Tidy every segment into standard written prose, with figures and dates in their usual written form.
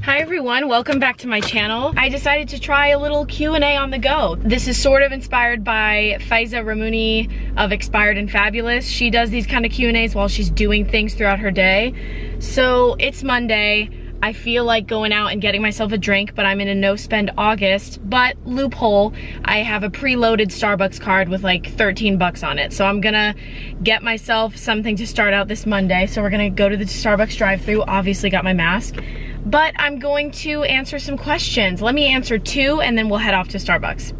Hi everyone, welcome back to my channel. I decided to try a little Q&A on the go. This is sort of inspired by Faiza Ramuni of Expired and Fabulous. She does these kind of Q&As while she's doing things throughout her day. So it's Monday. I feel like going out and getting myself a drink, but I'm in a no-spend August. But loophole, I have a preloaded Starbucks card with like 13 bucks on it. So I'm gonna get myself something to start out this Monday. So we're gonna go to the Starbucks drive-thru. Obviously got my mask. But I'm going to answer some questions. Let me answer 2 and then we'll head off to Starbucks.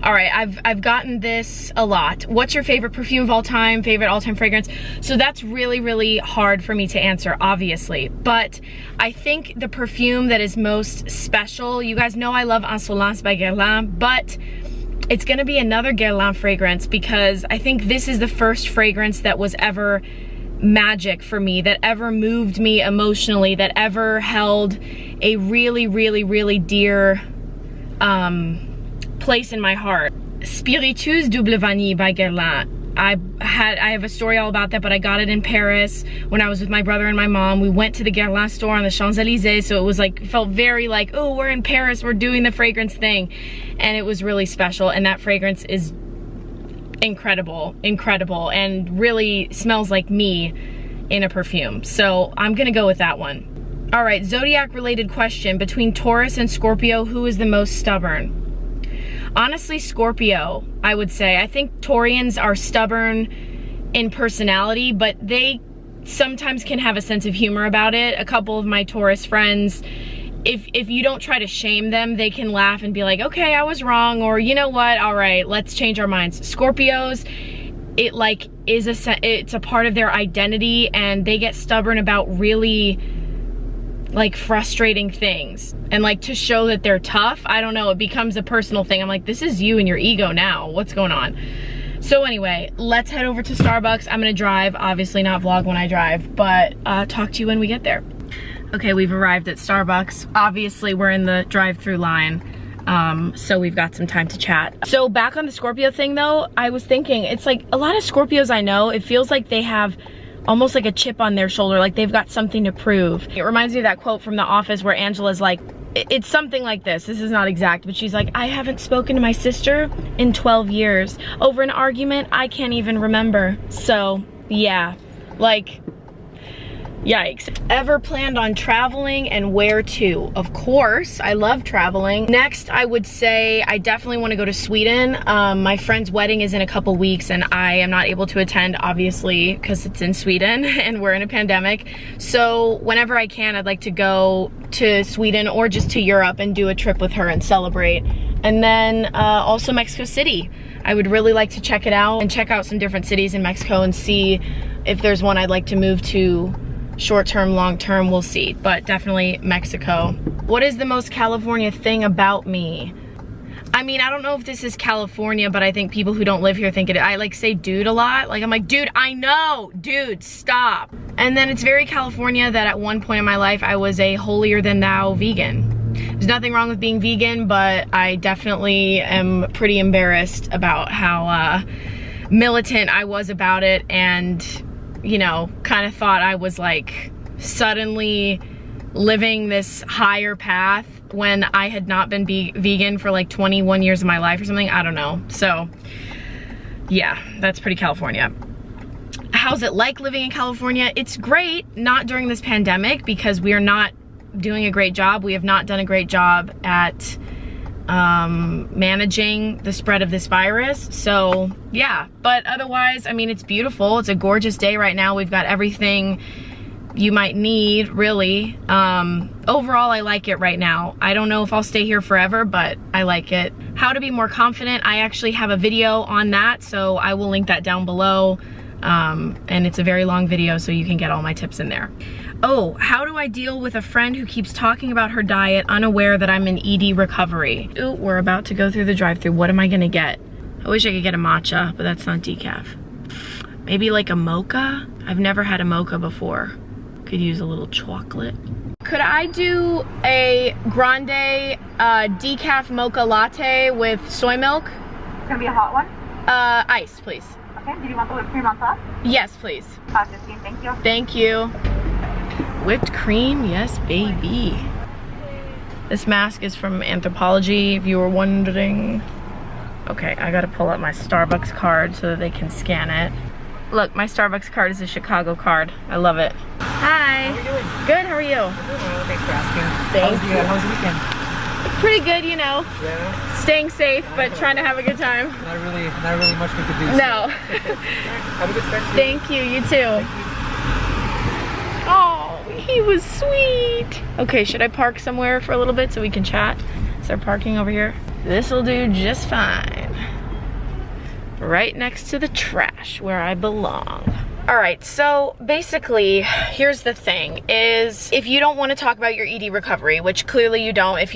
All right, I've gotten this a lot. What's your favorite perfume of all time, favorite all-time fragrance? So that's really, really hard for me to answer, obviously. But I think the perfume that is most special, you guys know I love Insolence by Guerlain, but it's gonna be another Guerlain fragrance because I think this is the first fragrance that was ever magic for me, that ever moved me emotionally, that ever held a really, really, really dear place in my heart. Spiritueuse Double Vanille by Guerlain. I have a story all about that, but I got it in Paris when I was with my brother and my mom. We went to the Guerlain store on the Champs-Elysees, so it was like, felt very like, oh, we're in Paris, we're doing the fragrance thing. And it was really special, and that fragrance is incredible, and really smells like me in a perfume. So I'm gonna go with that one. All right, zodiac related question. Between Taurus and Scorpio, who is the most stubborn? Honestly, Scorpio, I would say. I think Taurians are stubborn in personality, but they sometimes can have a sense of humor about it. A couple of my Taurus friends, if you don't try to shame them, they can laugh and be like, okay, I was wrong, or you know what, all right, let's change our minds. Scorpios, it like it's a part of their identity, and they get stubborn about really like frustrating things. And like to show that they're tough, I don't know, it becomes a personal thing. I'm like, this is you and your ego now, what's going on? So anyway, let's head over to Starbucks. I'm gonna drive, obviously not vlog when I drive, but talk to you when we get there. Okay, we've arrived at Starbucks. Obviously, we're in the drive-thru line, so we've got some time to chat. So back on the Scorpio thing though, I was thinking, it's like a lot of Scorpios I know, it feels like they have almost like a chip on their shoulder, like they've got something to prove. It reminds me of that quote from The Office where Angela's like, it's something like this is not exact, but she's like, I haven't spoken to my sister in 12 years. Over an argument I can't even remember. So yeah, like, yikes. Ever planned on traveling and where to? Of course, I love traveling. Next, I would say I definitely want to go to Sweden. My friend's wedding is in a couple weeks and I am not able to attend, obviously, because it's in Sweden and we're in a pandemic. So whenever I can, I'd like to go to Sweden or just to Europe and do a trip with her and celebrate. And then also Mexico City. I would really like to check it out and check out some different cities in Mexico and see if there's one I'd like to move to. Short-term, long-term, we'll see, but definitely Mexico. What is the most California thing about me? I mean, I don't know if this is California, but I think people who don't live here think it. I like say dude a lot. Like I'm like, dude, I know, dude, stop. And then it's very California that at one point in my life, I was a holier than thou vegan. There's nothing wrong with being vegan, but I definitely am pretty embarrassed about how militant I was about it, and you know, kind of thought I was like suddenly living this higher path when I had not been vegan for like 21 years of my life or something. I don't know. So yeah, that's pretty California. How's it like living in California? It's great, not during this pandemic because we are not doing a great job. We have not done a great job at managing the spread of this virus. So yeah, but otherwise, I mean, it's beautiful. It's a gorgeous day right now. We've got everything you might need, really. Overall, I like it right now. I don't know if I'll stay here forever, but I like it. How to be more confident. I actually have a video on that, so I will link that down below. And it's a very long video, so you can get all my tips in there. Oh, how do I deal with a friend who keeps talking about her diet, unaware that I'm in ED recovery? Ooh, we're about to go through the drive-thru. What am I gonna get? I wish I could get a matcha, but that's not decaf. Maybe like a mocha? I've never had a mocha before. Could use a little chocolate. Could I do a grande decaf mocha latte with soy milk? It's gonna be a hot one? Iced, please. Okay, do you want the whipped cream on top? Yes, please. 15, thank you. Thank you. Whipped cream, yes baby. This mask is from Anthropology, if you were wondering. Okay, I gotta pull up my Starbucks card so that they can scan it. Look, my Starbucks card is a Chicago card. I love it. Hi. How are you doing? Good, how are you? Well, thanks for asking. Thank you. How was the weekend? Pretty good, you know. Yeah. Staying safe, but trying to have a good time. Not really much we could do. No. So. Have a good start. Thank you, you too. Oh, he was sweet. Okay, should I park somewhere for a little bit so we can chat? Is there parking over here? This'll do just fine. Right next to the trash where I belong. All right, so basically, here's the thing, is if you don't want to talk about your ED recovery, which clearly you don't if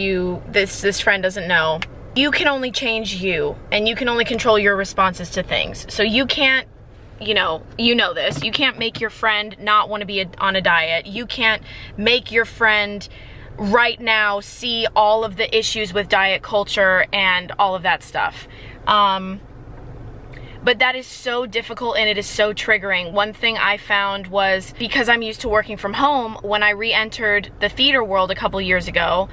this friend doesn't know, you can only change you, and you can only control your responses to things. So you can't, you know this, you can't make your friend not want to be on a diet. You can't make your friend right now see all of the issues with diet culture and all of that stuff. But that is so difficult and it is so triggering. One thing I found was, because I'm used to working from home, when I re-entered the theater world a couple years ago,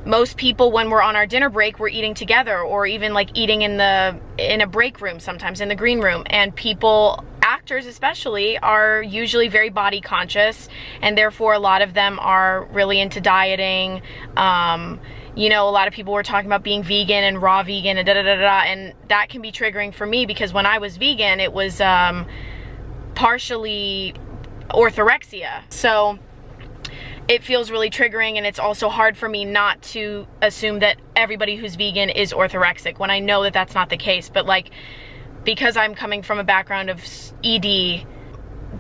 most people, when we're on our dinner break, we're eating together, or even like eating in a break room, sometimes in the green room. And people, actors especially, are usually very body conscious, and therefore a lot of them are really into dieting. You know, a lot of people were talking about being vegan and raw vegan and and that can be triggering for me, because when I was vegan, it was partially orthorexia. So it feels really triggering, and it's also hard for me not to assume that everybody who's vegan is orthorexic when I know that that's not the case. But like, because I'm coming from a background of ED,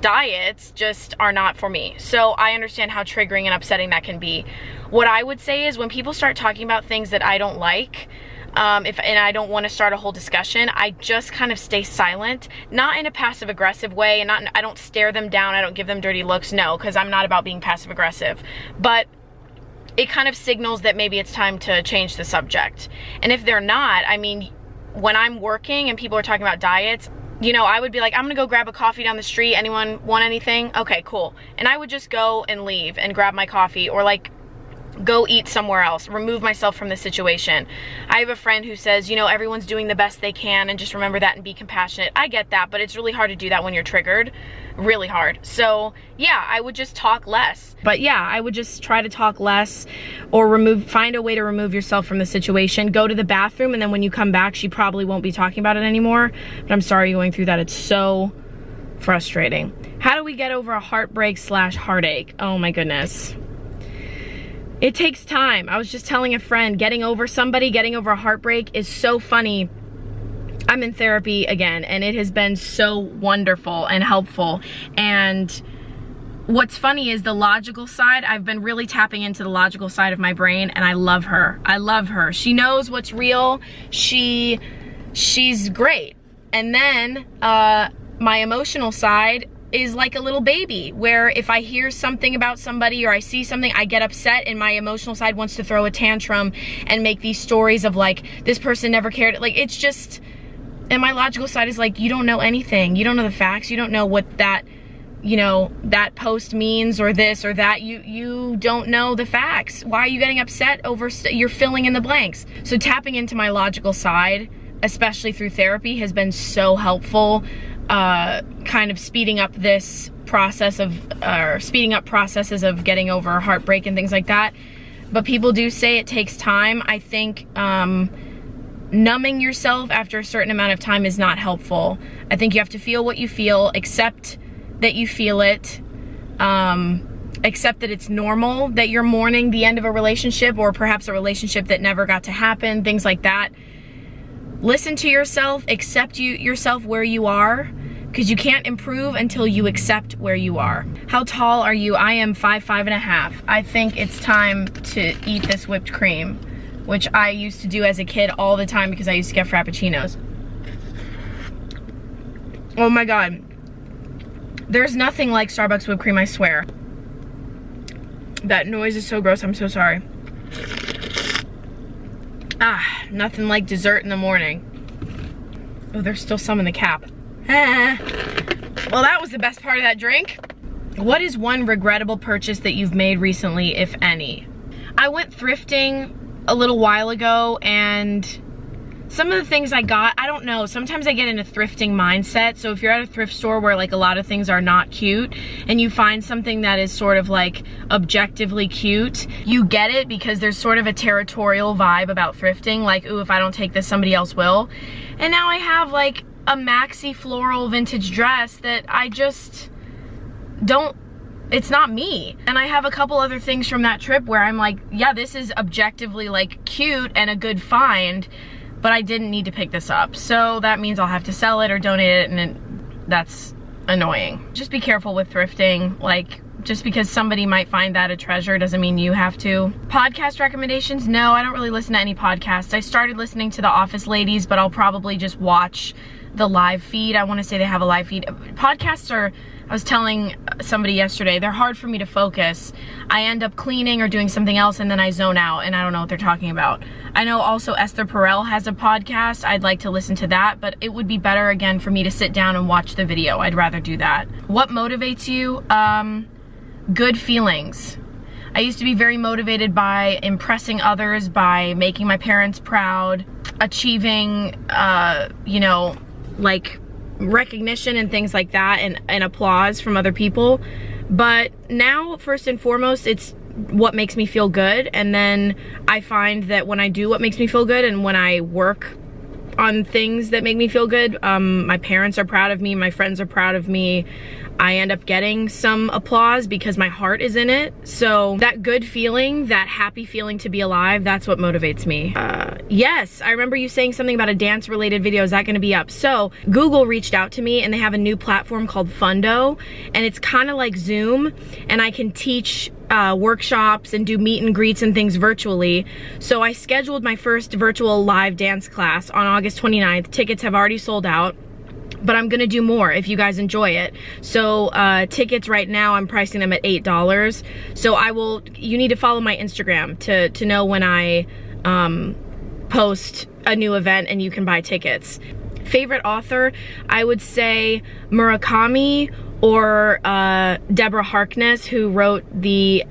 diets just are not for me. So I understand how triggering and upsetting that can be. What I would say is, when people start talking about things that I don't like, and I don't want to start a whole discussion, I just kind of stay silent, not in a passive aggressive way, and I don't stare them down, I don't give them dirty looks, no, because I'm not about being passive aggressive, but it kind of signals that maybe it's time to change the subject. And if they're not, I mean, when I'm working and people are talking about diets, you know, I would be like, I'm gonna go grab a coffee down the street, anyone want anything? Okay, cool. And I would just go and leave and grab my coffee, or like go eat somewhere else, remove myself from the situation. I have a friend who says, you know, everyone's doing the best they can, and just remember that and be compassionate. I get that, but it's really hard to do that when you're triggered, really hard. So yeah, I would just talk less. But yeah, I would just try to talk less, or find a way to remove yourself from the situation. Go to the bathroom, and then when you come back, she probably won't be talking about it anymore. But I'm sorry you're going through that. It's so frustrating. How do we get over a heartbreak / heartache? Oh my goodness. It takes time. I was just telling a friend, getting over somebody, getting over a heartbreak is so funny. I'm in therapy again, and it has been so wonderful and helpful. And what's funny is the logical side. I've been really tapping into the logical side of my brain, and I love her. I love her. She knows what's real. She's great. And then my emotional side is like a little baby, where if I hear something about somebody or I see something, I get upset, and my emotional side wants to throw a tantrum and make these stories of like, this person never cared. Like, it's just, and my logical side is like, you don't know anything. You don't know the facts. You don't know what that, you know, that post means, or this or that. You don't know the facts. Why are you getting upset over, you're filling in the blanks? So tapping into my logical side, especially through therapy, has been so helpful. Kind of speeding up this process of, speeding up processes of getting over heartbreak and things like that. But people do say it takes time. I think numbing yourself after a certain amount of time is not helpful. I think you have to feel what you feel, accept that you feel it, accept that it's normal that you're mourning the end of a relationship, or perhaps a relationship that never got to happen, things like that. Listen to yourself, accept yourself where you are, because you can't improve until you accept where you are. How tall are you? I am 5'5½". I think it's time to eat this whipped cream, which I used to do as a kid all the time because I used to get Frappuccinos. Oh my God. There's nothing like Starbucks whipped cream, I swear. That noise is so gross, I'm so sorry. Ah, nothing like dessert in the morning. Oh, there's still some in the cap. Well, that was the best part of that drink. What is one regrettable purchase that you've made recently, if any? I went thrifting a little while ago, and some of the things I got, I don't know, sometimes I get in a thrifting mindset. So if you're at a thrift store where like a lot of things are not cute and you find something that is sort of like objectively cute, you get it because there's sort of a territorial vibe about thrifting, like, ooh, if I don't take this, somebody else will. And now I have like a maxi floral vintage dress that I just don't, it's not me. And I have a couple other things from that trip where I'm like, yeah, this is objectively like cute and a good find, but I didn't need to pick this up. So that means I'll have to sell it or donate it, and that's annoying. Just be careful with thrifting. Like, just because somebody might find that a treasure doesn't mean you have to. Podcast recommendations? No, I don't really listen to any podcasts. I started listening to The Office Ladies, but I'll probably just watch the live feed. I want to say they have a live feed. Podcasts are, I was telling somebody yesterday, they're hard for me to focus. I end up cleaning or doing something else and then I zone out and I don't know what they're talking about. I know also Esther Perel has a podcast. I'd like to listen to that, but it would be better again for me to sit down and watch the video. I'd rather do that. What motivates you? Good feelings. I used to be very motivated by impressing others, by making my parents proud, achieving, you know, like recognition and things like that, and applause from other people. But now, first and foremost, it's what makes me feel good. And then I find that when I do what makes me feel good and when I work on things that make me feel good, my parents are proud of me, my friends are proud of me, I end up getting some applause because my heart is in it. So that good feeling, that happy feeling to be alive, that's what motivates me. Yes, I remember you saying something about a dance related video. Is that gonna be up? So Google reached out to me and they have a new platform called Fundo, and it's kind of like Zoom, and I can teach workshops and do meet and greets and things virtually. So I scheduled my first virtual live dance class on August 29th. Tickets have already sold out, but I'm gonna do more if you guys enjoy it. So tickets right now, I'm pricing them at $8. So I will, you need to follow my Instagram to know when I post a new event and you can buy tickets. Favorite author, I would say Murakami or Deborah Harkness, who wrote the,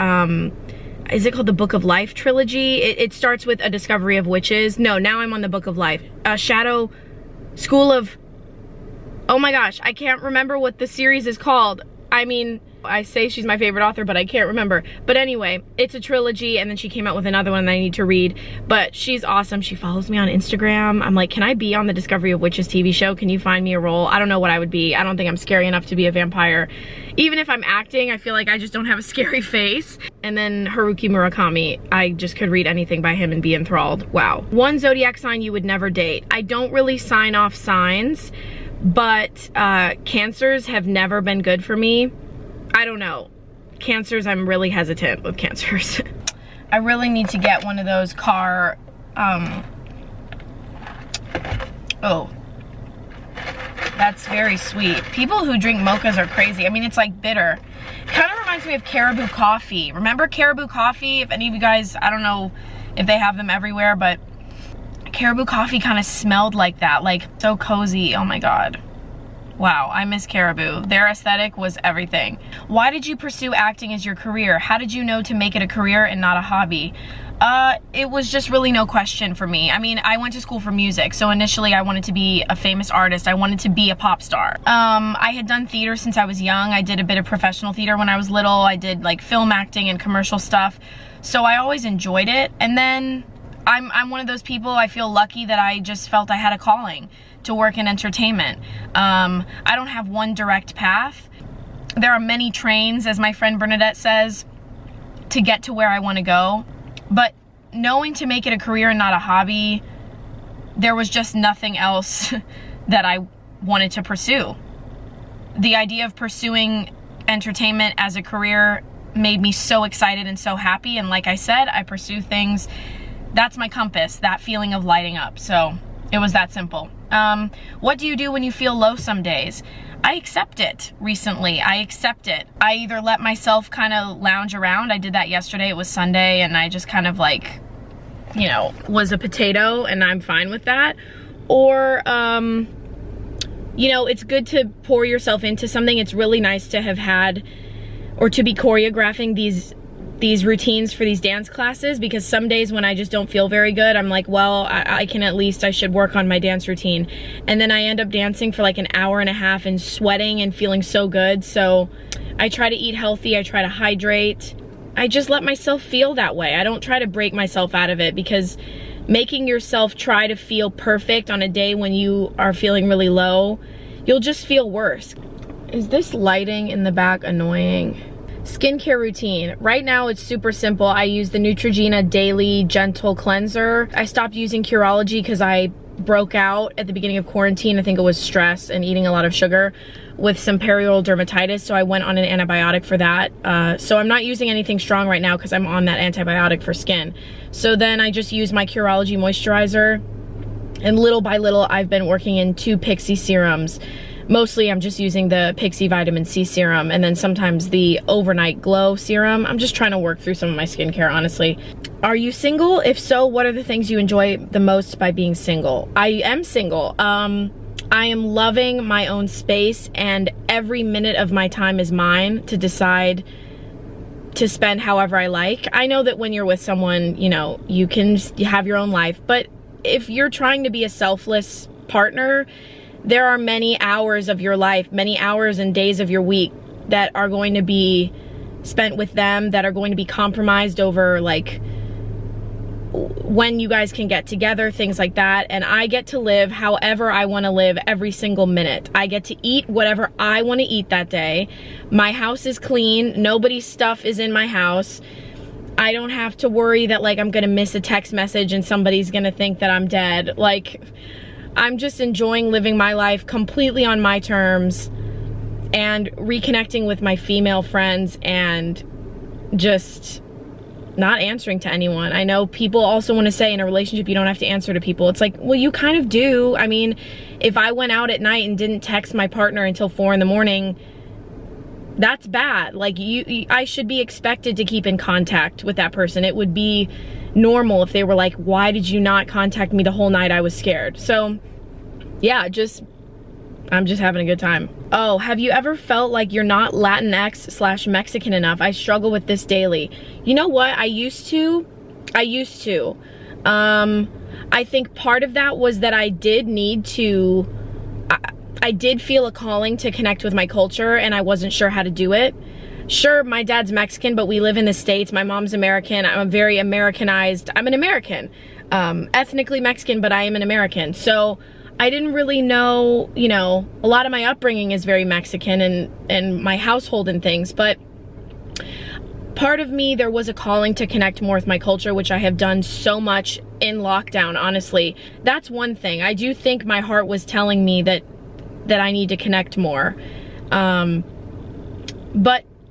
is it called the Book of Life trilogy? It starts with A Discovery of Witches. No, now I'm on the Book of Life. Shadow School of, oh my gosh, I can't remember what the series is called. I mean, I say she's my favorite author, but I can't remember. But anyway, it's a trilogy, and then she came out with another one that I need to read. But she's awesome. She follows me on Instagram. I'm like, can I be on the Discovery of Witches TV show? Can you find me a role? I don't know what I would be. I don't think I'm scary enough to be a vampire. Even if I'm acting, I feel like I just don't have a scary face. And then Haruki Murakami, I just could read anything by him and be enthralled. Wow. One zodiac sign you would never date. I don't really sign off signs, but Cancers have never been good for me. I don't know. Cancers, I'm really hesitant with Cancers. I really need to get one of those car, oh, that's very sweet. People who drink mochas are crazy. I mean, it's like bitter. Kind of reminds me of Caribou coffee. Remember Caribou coffee? If any of you guys, I don't know if they have them everywhere, but Caribou coffee kind of smelled like that, like so cozy. Oh my God. Wow, I miss Caribou. Their aesthetic was everything. Why did you pursue acting as your career? How did you know to make it a career and not a hobby? It was just really no question for me. I mean, I went to school for music, so initially I wanted to be a famous artist. I wanted to be a pop star. I had done theater since I was young. I did a bit of professional theater when I was little. I did like film acting and commercial stuff. So I always enjoyed it. And then I'm one of those people, I feel lucky that I just felt I had a calling to work in entertainment. I don't have one direct path. There are many trains, as my friend Bernadette says, to get to where I want to go. But knowing to make it a career and not a hobby, there was just nothing else that I wanted to pursue. The idea of pursuing entertainment as a career made me so excited and so happy. And like I said, I pursue things. That's my compass, that feeling of lighting up. So it was that simple. What do you do when you feel low some days? I accept it recently. I accept it. I either let myself kind of lounge around. I did that yesterday. It was Sunday and I just kind of like, you know, was a potato and I'm fine with that. Or, you know, it's good to pour yourself into something. It's really nice to have had, or to be choreographing these these routines for these dance classes, because some days when I just don't feel very good, I'm like, well, I should work on my dance routine. And then I end up dancing for like an hour and a half and sweating and feeling so good. So I try to eat healthy, I try to hydrate. I just let myself feel that way. I don't try to break myself out of it, because making yourself try to feel perfect on a day when you are feeling really low, you'll just feel worse. Is this lighting in the back annoying? Skincare routine. Right now it's super simple. I use the Neutrogena Daily Gentle Cleanser. I stopped using Curology because I broke out at the beginning of quarantine. I think it was stress and eating a lot of sugar with some perioral dermatitis, so I went on an antibiotic for that. So I'm not using anything strong right now because I'm on that antibiotic for skin. So then I just use my Curology moisturizer, and little by little I've been working in 2 Pixie serums. Mostly I'm just using the Pixie Vitamin C serum, and then sometimes the Overnight Glow serum. I'm just trying to work through some of my skincare, honestly. Are you single? If so, what are the things you enjoy the most by being single? I am single. I am loving my own space, and every minute of my time is mine to decide to spend however I like. I know that when you're with someone, you know, you can have your own life, but if you're trying to be a selfless partner, there are many hours of your life, many hours and days of your week that are going to be spent with them, that are going to be compromised over like when you guys can get together, things like that. And I get to live however I want to live every single minute. I get to eat whatever I want to eat that day. My house is clean. Nobody's stuff is in my house. I don't have to worry that like I'm gonna miss a text message and somebody's gonna think that I'm dead. Like, I'm just enjoying living my life completely on my terms and reconnecting with my female friends and just not answering to anyone. I know people also want to say in a relationship you don't have to answer to people. It's like, well, you kind of do. I mean, if I went out at night and didn't text my partner until 4 in the morning, that's bad. Like, I should be expected to keep in contact with that person. It would be normal if they were like, why did you not contact me the whole night? I was scared. So yeah, I'm just having a good time. Oh, have you ever felt like you're not Latinx/Mexican enough? I struggle with this daily. You know what? I used to. I think part of that was that I did need to, I did feel a calling to connect with my culture, and I wasn't sure how to do it. Sure, my dad's Mexican, but we live in the States. My mom's American. I'm a very Americanized, I'm an American. Ethnically Mexican, but I am an American. So I didn't really know, you know, a lot of my upbringing is very Mexican and my household and things, but part of me, there was a calling to connect more with my culture, which I have done so much in lockdown, honestly. That's one thing. I do think my heart was telling me that I need to connect more. But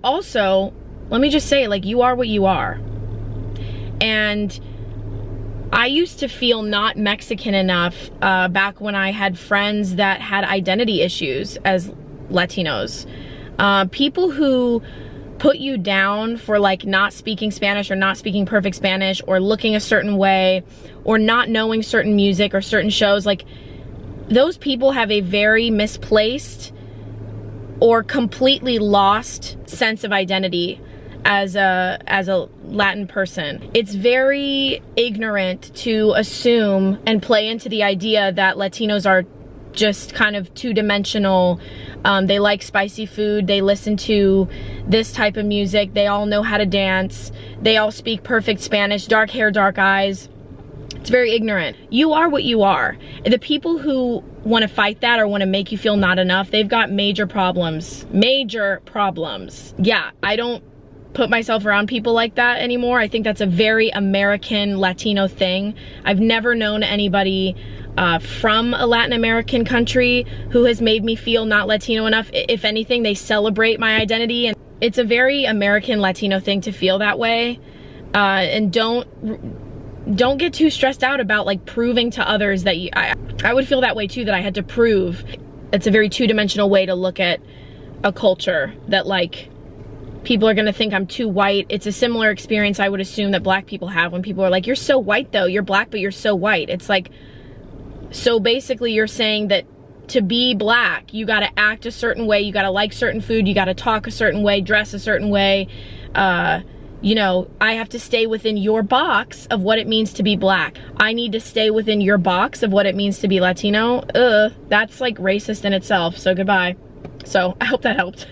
also, let me just say, like, you are what you are. And I used to feel not Mexican enough back when I had friends that had identity issues as Latinos. People who put you down for like not speaking Spanish or not speaking perfect Spanish or looking a certain way or not knowing certain music or certain shows, like, those people have a very misplaced or completely lost sense of identity as a Latin person. It's very ignorant to assume and play into the idea that Latinos are just kind of two-dimensional. They like spicy food, they listen to this type of music, they all know how to dance, they all speak perfect Spanish, dark hair, dark eyes. It's very ignorant. You are what you are. The people who want to fight that or want to make you feel not enough, they've got major problems. Major problems. Yeah, I don't put myself around people like that anymore. I think that's a very American Latino thing. I've never known anybody from a Latin American country who has made me feel not Latino enough. If anything, they celebrate my identity, and it's a very American Latino thing to feel that way. And don't get too stressed out about like proving to others that I would feel that way too, that I had to prove. It's a very two-dimensional way to look at a culture, that like people are gonna think I'm too white. It's a similar experience I would assume that black people have when people are like, you're so white though, you're black but you're so white. It's like, so basically you're saying that to be black, you gotta act a certain way, you gotta like certain food, you gotta talk a certain way, dress a certain way, you know, I have to stay within your box of what it means to be black. I need to stay within your box of what it means to be Latino. That's like racist in itself, so goodbye. So I hope that helped.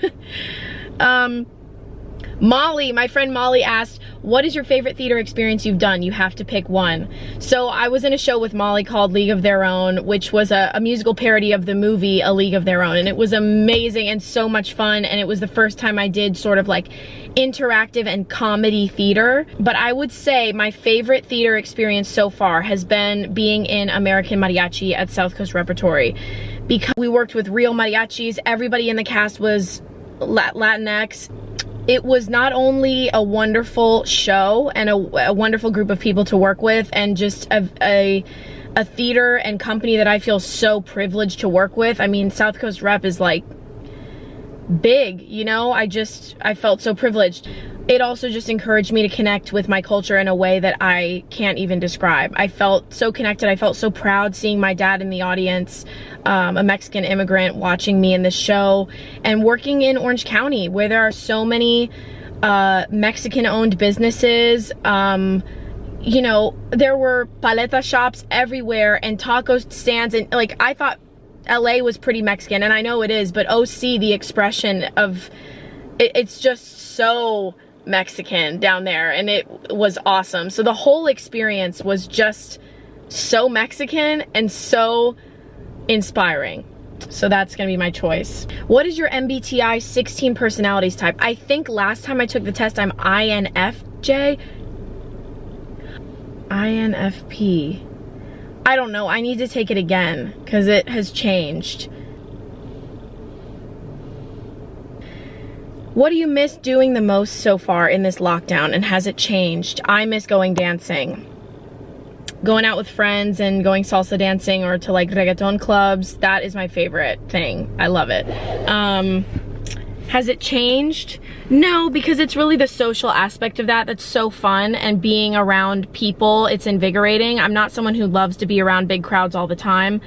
Molly, my friend Molly asked, what is your favorite theater experience you've done? You have to pick one. So I was in a show with Molly called League of Their Own, which was a musical parody of the movie A League of Their Own. And it was amazing and so much fun. And it was the first time I did sort of like interactive and comedy theater. But I would say my favorite theater experience so far has been being in American Mariachi at South Coast Repertory. Because we worked with real mariachis, everybody in the cast was Latinx. It was not only a wonderful show and a wonderful group of people to work with, and just a theater and company that I feel so privileged to work with. I mean, South Coast Rep is like big, you know? I felt so privileged. It also just encouraged me to connect with my culture in a way that I can't even describe. I felt so connected. I felt so proud seeing my dad in the audience, a Mexican immigrant watching me in this show, and working in Orange County where there are so many Mexican-owned businesses. You know, there were paleta shops everywhere and taco stands, and like, I thought LA was pretty Mexican, and I know it is, but OC, the expression of it's just so Mexican down there, and it was awesome. So the whole experience was just so Mexican and so inspiring. So that's gonna be my choice. What is your MBTI 16 personalities type? I think last time I took the test, I'm INFJ. INFP. I don't know, I need to take it again because it has changed. What do you miss doing the most so far in this lockdown, and has it changed? I miss going dancing. Going out with friends and going salsa dancing or to like reggaeton clubs, that is my favorite thing. I love it. Has it changed? No, because it's really the social aspect of that that's so fun, and being around people, it's invigorating. I'm not someone who loves to be around big crowds all the time,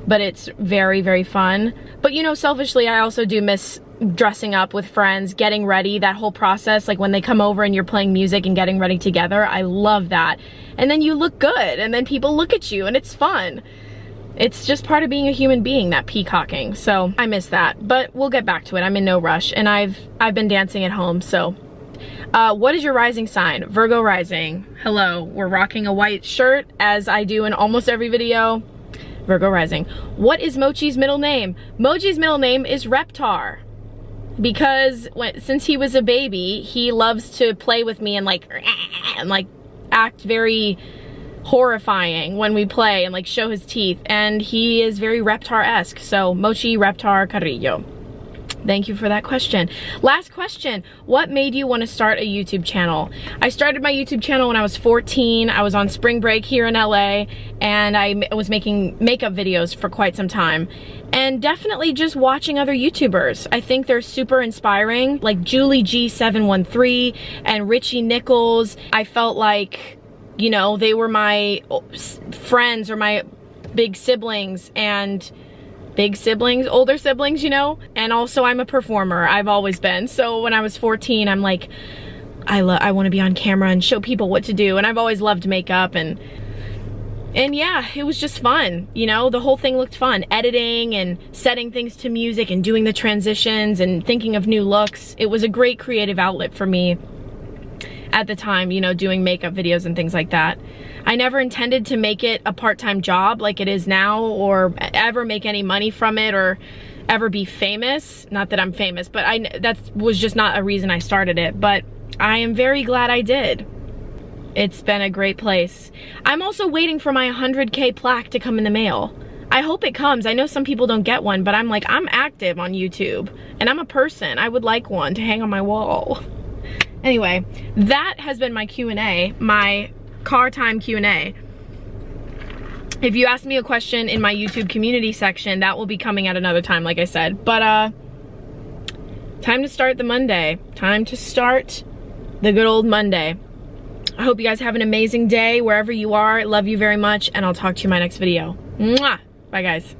but it's very, very fun. But you know, selfishly, I also do miss dressing up with friends, getting ready, that whole process, like when they come over and you're playing music and getting ready together. I love that. And then you look good, and then people look at you, and it's fun. It's just part of being a human being, that peacocking. So I miss that, but we'll get back to it. I'm in no rush, and I've been dancing at home. So what is your rising sign? Virgo rising. Hello, we're rocking a white shirt as I do in almost every video. Virgo rising. What is Mochi's middle name? Mochi's middle name is Reptar. Because since he was a baby, he loves to play with me and like act very horrifying when we play and like show his teeth, and he is very Reptar-esque. So Mochi Reptar Carrillo. Thank you for that question. Last question. What made you want to start a YouTube channel? I started my YouTube channel when I was 14. I was on spring break here in LA, and I was making makeup videos for quite some time. And definitely just watching other YouTubers. I think they're super inspiring, like Julie G713 and Richie Nichols. I felt like, you know, they were my friends or my big siblings, and older siblings, you know? And also I'm a performer, I've always been. So when I was 14, I'm like, I want to be on camera and show people what to do. And I've always loved makeup, and yeah, it was just fun, you know? The whole thing looked fun. Editing and setting things to music and doing the transitions and thinking of new looks. It was a great creative outlet for me at the time, you know, doing makeup videos and things like that. I never intended to make it a part-time job like it is now, or ever make any money from it, or ever be famous. Not that I'm famous, but that was just not a reason I started it. But I am very glad I did. It's been a great place. I'm also waiting for my 100K plaque to come in the mail. I hope it comes. I know some people don't get one, but I'm like, I'm active on YouTube, and I'm a person. I would like one to hang on my wall. Anyway, that has been my Q&A, my car time Q&A. If you ask me a question in my YouTube community section, that will be coming at another time, like I said. But time to start the Monday. Time to start the good old Monday. I hope you guys have an amazing day wherever you are. Love you very much, and I'll talk to you in my next video. Mwah! Bye, guys.